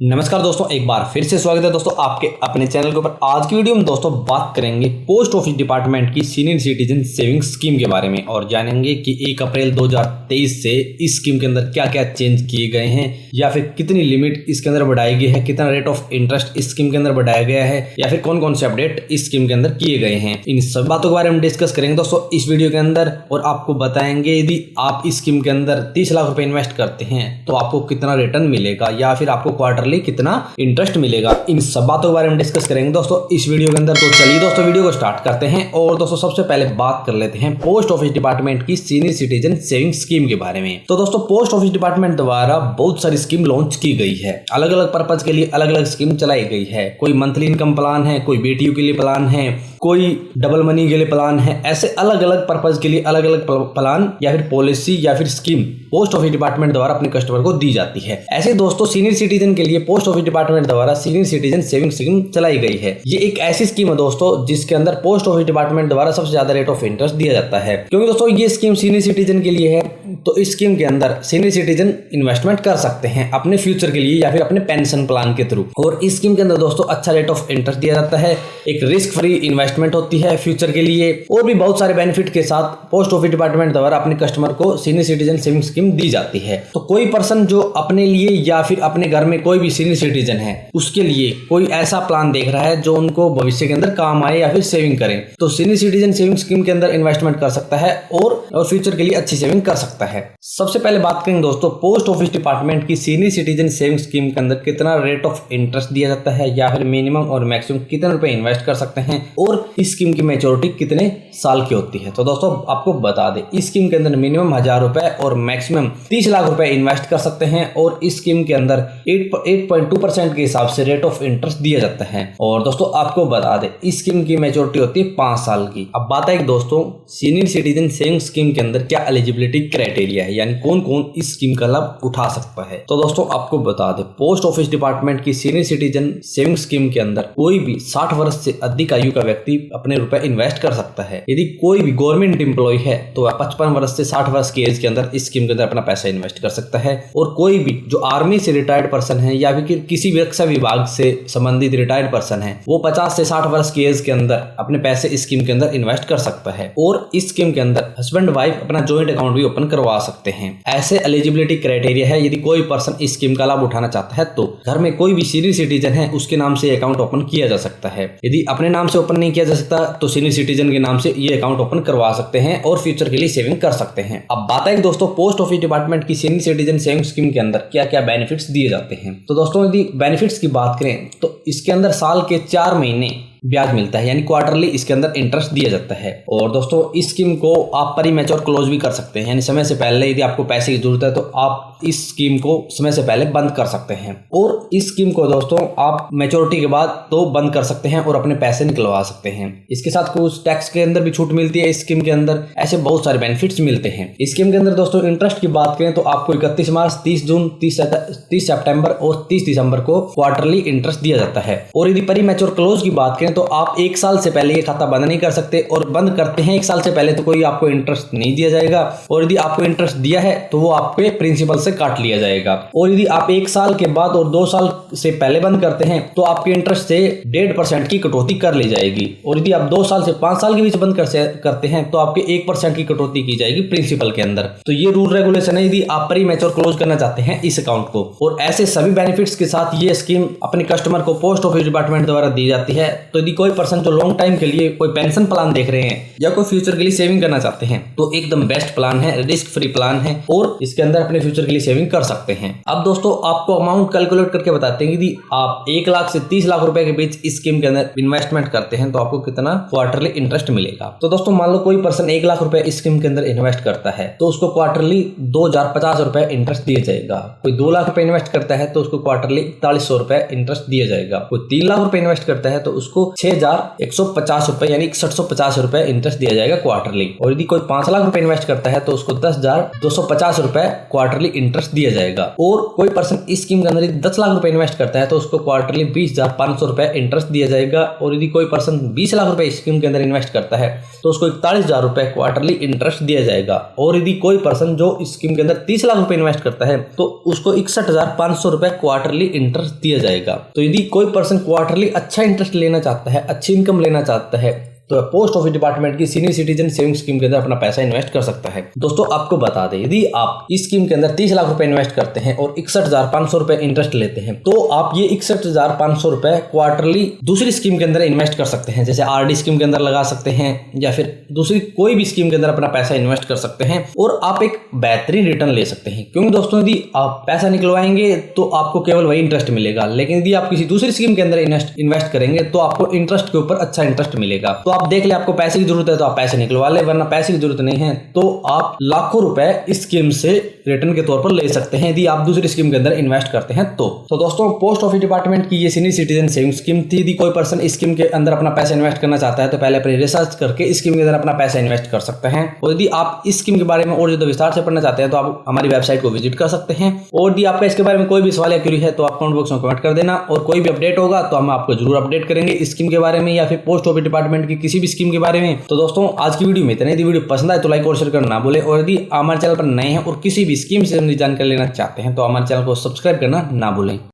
नमस्कार दोस्तों, एक बार फिर से स्वागत है दोस्तों आपके अपने चैनल के ऊपर। आज की वीडियो में दोस्तों बात करेंगे पोस्ट ऑफिस डिपार्टमेंट की सीनियर सिटीजन सेविंग स्कीम के बारे में और जानेंगे कि 1 अप्रैल 2023 से इस स्कीम के अंदर क्या क्या चेंज किए गए हैं या फिर कितनी लिमिट इसके अंदर बढ़ाई गई है, कितना रेट ऑफ इंटरेस्ट इस स्कीम के अंदर बढ़ाया गया है या फिर कौन कौन से अपडेट इस स्कीम के अंदर किए गए हैं। इन सब बातों के बारे में डिस्कस करेंगे दोस्तों इस वीडियो के अंदर और आपको बताएंगे यदि आप इस स्कीम के अंदर 30 लाख रुपए इन्वेस्ट करते हैं तो आपको कितना रिटर्न मिलेगा या फिर आपको क्वार्टरली कितना इंटरेस्ट मिलेगा। इन सब बातों के बारे में डिस्कस करेंगे दोस्तों इस वीडियो के अंदर। तो चलिए दोस्तों वीडियो को स्टार्ट करते हैं और दोस्तों सबसे पहले बात कर लेते हैं पोस्ट ऑफिस डिपार्टमेंट की सीनियर सिटीजन सेविंग स्कीम के बारे में। तो दोस्तों पोस्ट ऑफिस डिपार्टमेंट द्वारा बहुत सारी स्कीम लॉन्च की गई है, अलग अलग पर्पज के लिए अलग अलग स्कीम चलाई गई है। कोई मंथली इनकम प्लान है, कोई बेटियों के लिए प्लान है, कोई डबल मनी के लिए प्लान है। ऐसे अलग अलग पर्पज के लिए अलग अलग प्लान या फिर पॉलिसी या फिर स्कीम पोस्ट ऑफिस डिपार्टमेंट द्वारा अपने कस्टमर को दी जाती है। ऐसे दोस्तों सीनियर सिटीजन के लिए पोस्ट ऑफिस डिपार्टमेंट द्वारा सीनियर सिटीजन सेविंग स्कीम चलाई गई है। ये एक ऐसी स्कीम है दोस्तों जिसके अंदर पोस्ट ऑफिस डिपार्टमेंट द्वारा सबसे ज्यादा रेट ऑफ इंटरेस्ट दिया जाता है, क्योंकि दोस्तों ये स्कीम सीनियर सिटीजन के लिए है। तो इस स्कीम के अंदर सीनियर सिटीजन इन्वेस्टमेंट कर सकते हैं अपने फ्यूचर के लिए या फिर अपने पेंशन प्लान के थ्रू। और इस स्कीम के अंदर दोस्तों अच्छा रेट ऑफ इंटरेस्ट दिया जाता है, एक रिस्क फ्री इन्वेस्टमेंट होती है फ्यूचर के लिए और भी बहुत सारे बेनिफिट के साथ पोस्ट ऑफिस डिपार्टमेंट द्वारा अपने कस्टमर को सीनियर सिटीजन सेविंग स्कीम दी जाती है। तो कोई पर्सन जो अपने लिए या फिर अपने घर में कोई भी सीनियर सिटीजन है उसके लिए कोई ऐसा प्लान देख रहा है जो उनको भविष्य के अंदर काम आए या फिर सेविंग करें, तो सीनियर सिटीजन सेविंग स्कीम के अंदर इन्वेस्टमेंट कर सकता है और फ्यूचर के लिए अच्छी सेविंग कर सकता है। सबसे पहले बात करेंगे दोस्तों पोस्ट ऑफिस डिपार्टमेंट की सीनियर सिटीजन सेविंग स्कीम के अंदर कितना रेट ऑफ इंटरेस्ट दिया जाता है या फिर मिनिमम और मैक्सिमम कितने रुपए इन्वेस्ट कर सकते हैं और इस स्कीम की मैच्योरिटी कितने साल की होती है। तो दोस्तों आपको बता दें इस स्कीम के अंदर मिनिमम 1000 रुपए और मैक्सिमम 30 लाख रुपए इन्वेस्ट कर सकते हैं और इस स्कीम के अंदर 8.2% के हिसाब से रेट ऑफ इंटरेस्ट दिया जाता है। और दोस्तों आपको बता दें इस स्कीम की मैच्योरिटी होती है 5 साल की। अब बात है दोस्तों सीनियर सिटीजन सेविंग स्कीम के अंदर क्या एलिजिबिलिटी क्राइटेरिया है, यानी कौन कौन इस स्कीम का लाभ उठा सकता है। तो दोस्तों आपको बता दें पोस्ट ऑफिस डिपार्टमेंट की सीनियर सिटीजन सेविंग स्कीम के अंदर कोई भी 60 वर्ष से अधिक आयु का व्यक्ति अपने रुपए इन्वेस्ट कर सकता है। यदि कोई भी गवर्नमेंट एम्प्लॉय है तो वह 55 वर्ष से 60 वर्ष की एज के अंदर इस स्कीम के अंदर अपना पैसा इन्वेस्ट कर सकता है। और कोई भी जो आर्मी से रिटायर्ड पर्सन है या फिर किसी भी रक्षा विभाग से संबंधित रिटायर्ड पर्सन है वो 50 से 60 वर्ष की एज के अंदर अपने पैसे इस स्कीम के अंदर इन्वेस्ट कर सकता है। और इस स्कीम के अंदर हस्बैंड वाइफ अपना जॉइंट अकाउंट भी ओपन करवा सकते हैं। ऐसे एलिजिबिलिटी क्राइटेरिया है। यदि कोई पर्सन इस स्कीम का लाभ उठाना चाहता है तो घर में कोई भी सीनियर सिटीजन है उसके नाम से अकाउंट ओपन किया जा सकता है। यदि अपने नाम से ओपन नहीं किया जा सकता तो सीनियर सिटीजन के नाम से ये अकाउंट ओपन करवा सकते हैं और फ्यूचर के लिए सेविंग कर सकते हैं। अब बात है दोस्तों पोस्ट ऑफिस डिपार्टमेंट की सीनियर सिटीजन सेविंग स्कीम के अंदर क्या क्या बेनिफिट्स दिए जाते हैं। तो दोस्तों यदि बेनिफिट्स की बात करें तो इसके अंदर साल के 4 महीने ब्याज मिलता है, यानी क्वार्टरली इसके अंदर इंटरेस्ट दिया जाता है। और दोस्तों इस स्कीम को आप प्री मैच्योर क्लोज भी कर सकते हैं, यानी समय से पहले यदि आपको पैसे की जरूरत है तो आप इस स्कीम को समय से पहले बंद कर सकते हैं। और इस स्कीम को दोस्तों आप मैच्योरिटी के बाद तो बंद कर सकते हैं और अपने पैसे निकलवा सकते हैं। इसके साथ कुछ टैक्स के अंदर भी छूट मिलती है इस स्कीम के अंदर। ऐसे बहुत सारे बेनिफिट्स मिलते हैं इस स्कीम के अंदर। दोस्तों इंटरेस्ट की बात करें तो आपको 31 मार्च, 30 जून, 30 सितंबर और 30 दिसंबर को क्वार्टरली इंटरेस्ट दिया जाता है। और यदि प्री मैच्योर क्लोज की बात करें तो आप 1 साल से पहले ये खाता बंद नहीं कर सकते और बंद करते हैं 1 साल से पहले तो कोई आपको इंटरेस्ट नहीं दिया जाएगा और यदि आपको इंटरेस्ट दिया है तो वो आपके प्रिंसिपल से काट लिया जाएगा। और यदि आप 1 साल के बाद और 2 साल से पहले बंद करते हैं तो आपके इंटरेस्ट से 1.5% की कटौती कर ली जाएगी। और यदि आप 2 साल से 5 साल के बीच बंद करते हैं तो आपके 1% की कटौती की जाएगी प्रिंसिपल के अंदर। तो ये रूल रेगुलेशन है यदि आप प्री मैच्योर क्लोज करना चाहते हैं इस अकाउंट को। और ऐसे सभी बेनिफिट्स के साथ ये स्कीम अपने कस्टमर को पोस्ट ऑफिस डिपार्टमेंट द्वारा दी जाती है। तो यदि कोई पर्सन जो लॉन्ग टाइम के लिए कोई पेंशन प्लान देख रहे हैं या कोई फ्यूचर के लिए सेविंग करना चाहते हैं तो एकदम बेस्ट प्लान है, रिस्क फ्री प्लान है और इसके अंदर अपने फ्यूचर के लिए सेविंग कर सकते हैं। अब दोस्तों आपको अमाउंट कैलकुलेट करके बताते हैं कि यदि आप 1 लाख से 30 लाख रुपए के बीच इस स्कीम के अंदर इन्वेस्टमेंट करते हैं तो आपको कितना क्वार्टरली इंटरेस्ट मिलेगा। तो दोस्तों मान लो कोई पर्सन 1 लाख रुपए इस स्कीम के अंदर इन्वेस्ट करता है तो उसको क्वार्टरली 2050 रुपए इंटरेस्ट दिया जाएगा। कोई 2 लाख रुपए इन्वेस्ट करता है तो उसको क्वार्टरली 4100 रुपए इंटरेस्ट दिया जाएगा। कोई 3 लाख रुपए इन्वेस्ट करता है तो उसको 6150 यानी 6150 इंटरेस्ट दिया जाएगा क्वार्टरली। और यदि कोई 5 लाख रुपए इन्वेस्ट करता है तो उसको 10,250 क्वार्टरली इंटरेस्ट दिया जाएगा। और कोई पर्सन इस स्कीम के अंदर 10 लाख रुपए इन्वेस्ट करता है तो उसको क्वार्टरली 20,500 इंटरेस्ट दिया जाएगा। और यदि कोई पर्सन 20 लाख रुपए इस स्कीम के अंदर इन्वेस्ट करता है तो उसको 41,000 क्वार्टरली इंटरेस्ट दिया जाएगा। और यदि कोई पर्सन जो इस स्कीम के अंदर 30 लाख रुपए इन्वेस्ट करता है तो उसको 61,500 क्वार्टरली इंटरेस्ट दिया जाएगा। तो यदि कोई पर्सन क्वार्टरली अच्छा इंटरेस्ट लेना चाहता है, अच्छी इनकम लेना चाहता है, तो पोस्ट ऑफिस डिपार्टमेंट की सीनियर सिटीजन सेविंग स्कीम के अंदर अपना पैसा इन्वेस्ट कर सकता है। दोस्तों आपको बता दें, यदि आप इस स्कीम के अंदर 30 लाख रुपए इन्वेस्ट करते हैं और 61,500 इंटरेस्ट लेते हैं तो आप ये 61,500 क्वार्टरली दूसरी स्कीम के अंदर इन्वेस्ट कर सकते हैं। जैसे आरडी स्कीम के अंदर लगा सकते हैं या फिर दूसरी कोई भी स्कीम के अंदर अपना पैसा इन्वेस्ट कर सकते हैं और आप एक बेहतरीन रिटर्न ले सकते हैं। क्योंकि दोस्तों यदि आप पैसा निकलवाएंगे तो आपको केवल वही इंटरेस्ट मिलेगा, लेकिन यदि आप किसी दूसरी स्कीम के अंदर इन्वेस्ट करेंगे तो आपको इंटरेस्ट के ऊपर अच्छा इंटरेस्ट मिलेगा। तो आप देख ले, आपको पैसे की जरूरत है तो आप पैसे निकलवा ले, वरना पैसे की जरूरत नहीं है तो आप लाखों रुपए इस स्कीम से रिटर्न के तौर पर ले सकते हैं यदि आप दूसरी स्कीम के अंदर इन्वेस्ट करते हैं। तो दोस्तों पोस्ट ऑफिस डिपार्टमेंट की ये सीनियर सिटीजन सेविंग स्कीम थी। यदि कोई पर्सन इस स्कीम के अंदर अपना पैसा इन्वेस्ट करना चाहता है तो पहले अपनी रिसर्च करके इस स्कीम के अंदर अपना पैसा इन्वेस्ट कर सकते हैं। और यदि आप इस स्कीम के बारे में और ज्यादा विस्तार से पढ़ना चाहते हैं तो आप हमारी वेबसाइट को विजिट कर सकते हैं। और यदि आपका इसके बारे में कोई भी सवाल या क्वेरी है तो आप कमेंट बॉक्स में कमेंट कर देना और कोई भी अपडेट होगा तो हम आपको जरूर अपडेट करेंगे इस स्कीम के बारे में या फिर पोस्ट ऑफिस डिपार्टमेंट की किसी भी स्कीम के बारे में। तो दोस्तों आज की वीडियो में इतना ही। यदि वीडियो पसंद आए तो लाइक और शेयर करना ना भूलें। और यदि हमारे चैनल पर नए हैं और किसी भी स्कीम से जानकारी लेना चाहते हैं तो हमारे चैनल को सब्सक्राइब करना ना भूलें।